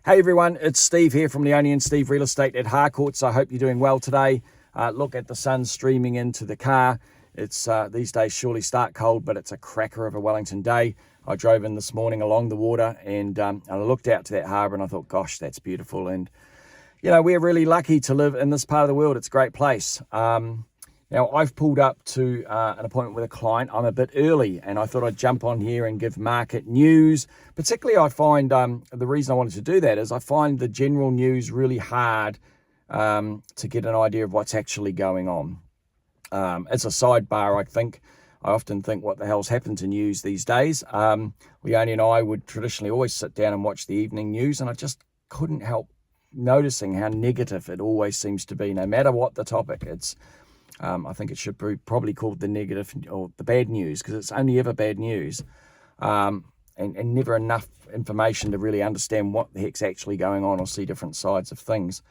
Hey everyone, it's Steve here from Leonie and Steve Real Estate at Harcourts. I hope you're doing well today. Look at the sun streaming into the car. It's these days surely start cold, but it's a cracker of a Wellington day. I drove in this morning along the water and I looked out to that harbour and I thought, gosh, that's beautiful. And, you know, we're really lucky to live in this part of the world. It's a great place. Now, I've pulled up to an appointment with a client. I'm a bit early and I thought I'd jump on here and give market news. Particularly, I find the reason I wanted to do that is I find the general news really hard to get an idea of what's actually going on. As a sidebar, I often think what the hell's happened to news these days. Leonie and I would traditionally always sit down and watch the evening news, and I just couldn't help noticing how negative it always seems to be, no matter what the topic. I think it should be probably called the negative or the bad news, because it's only ever bad news, and never enough information to really understand what the heck's actually going on or see different sides of things.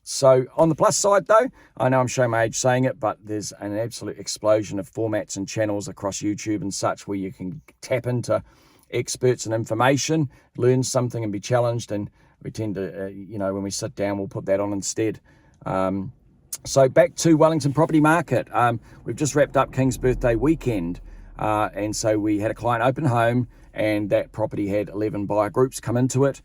So on the plus side though, I know I'm showing my age saying it, but there's an absolute explosion of formats and channels across YouTube and such where you can tap into experts and information, learn something and be challenged. And we tend to, when we sit down, we'll put that on instead. So back to Wellington Property Market. We've just wrapped up King's birthday weekend. And so we had a client open home and that property had 11 buyer groups come into it,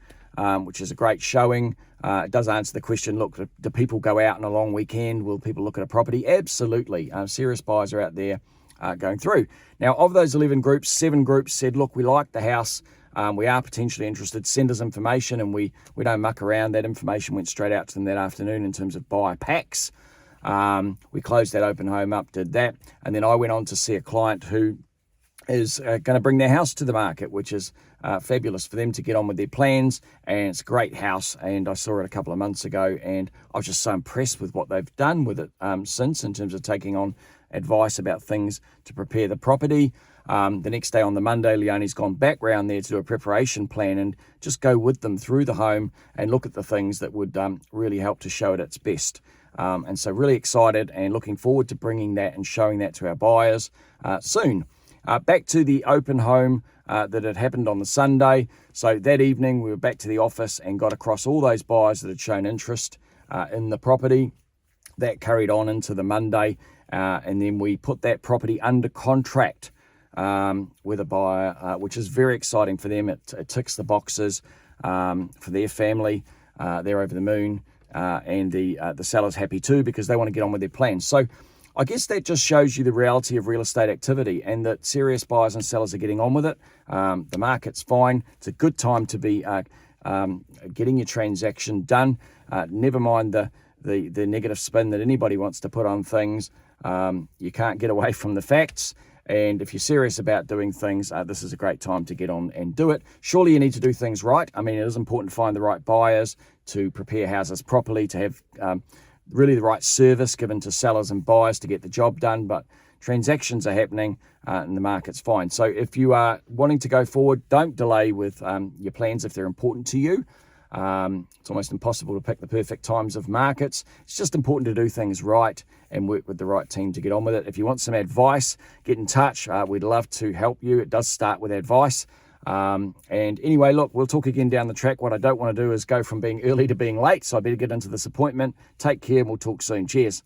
which is a great showing. It does answer the question, look, do people go out on a long weekend? Will people look at a property? Absolutely. Serious buyers are out there going through. Now, of those 11 groups, 7 groups said, look, we like the house. We are potentially interested. Send us information, and we don't muck around. That information went straight out to them that afternoon in terms of buyer packs. We closed that open home up, did that. And then I went on to see a client who is going to bring their house to the market, which is fabulous for them to get on with their plans. And it's a great house. And I saw it a couple of months ago and I was just so impressed with what they've done with it since, in terms of taking on advice about things to prepare the property. The next day on the Monday, Leonie's gone back round there to do a preparation plan and just go with them through the home and look at the things that would really help to show it its best. And so really excited and looking forward to bringing that and showing that to our buyers soon. Back to the open home that had happened on the Sunday. So that evening we were back to the office and got across all those buyers that had shown interest in the property. That carried on into the Monday, and then we put that property under contract with a buyer, which is very exciting for them. It ticks the boxes for their family. They're over the moon, and the seller's happy too, because they want to get on with their plans. So I guess that just shows you the reality of real estate activity, and that serious buyers and sellers are getting on with it. The market's fine. It's a good time to be getting your transaction done. Never mind the negative spin that anybody wants to put on things. You can't get away from the facts. And if you're serious about doing things, this is a great time to get on and do it. Surely you need to do things right. I mean, it is important to find the right buyers, to prepare houses properly, to have really the right service given to sellers and buyers to get the job done. But transactions are happening and the market's fine. So if you are wanting to go forward, don't delay with your plans if they're important to you. It's almost impossible to pick the perfect times of markets. It's just important to do things right and work with the right team to get on with it. If you want some advice, get in touch. We'd love to help you. It does start with advice. And anyway, look, we'll talk again down the track. What I don't want to do is go from being early to being late, so I better get into this appointment. Take care and we'll talk soon. Cheers.